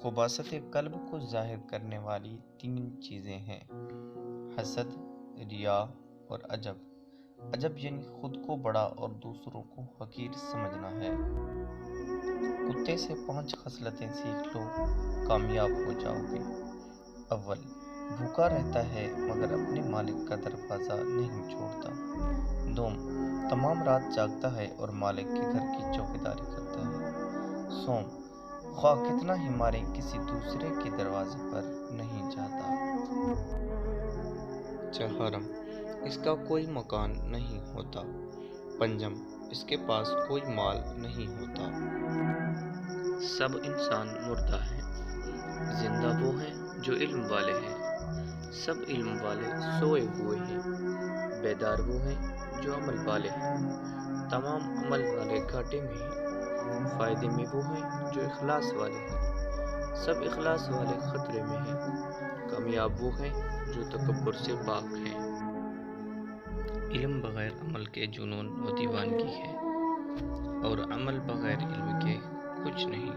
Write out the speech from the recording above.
خباثت قلب کو ظاہر کرنے والی 3 چیزیں ہیں: حسد، ریاء اور عجب۔ عجب یعنی خود کو بڑا اور دوسروں کو حقیر سمجھنا ہے۔ کتے سے 5 خصلتیں سیکھ لو، کامیاب ہو جاؤ گے۔ اول، بھوکا رہتا ہے مگر اپنے مالک کا دروازہ نہیں چھوڑتا۔ دوم، تمام رات جاگتا ہے اور مالک کے گھر کی چوکیداری کرتا ہے۔ سوم، خواہ کتنا ہی مارے کسی دوسرے کے دروازے پر نہیں جاتا۔ چہارم، اس کا کوئی مکان نہیں ہوتا۔ پنجم، اس کے پاس کوئی مال نہیں ہوتا۔ سب انسان مردہ ہیں، زندہ وہ ہیں جو علم والے ہیں۔ سب علم والے سوئے ہوئے ہیں، بیدار وہ ہیں جو عمل والے ہیں۔ تمام عمل والے گھاٹے میں ہیں، فائدے میں وہ ہیں جو اخلاص والے ہیں۔ سب اخلاص والے خطرے میں ہیں، کامیاب وہ ہیں جو تکبر سے پاک ہیں۔ علم بغیر عمل کے جنون و دیوانگی ہے، اور عمل بغیر علم کے کچھ نہیں۔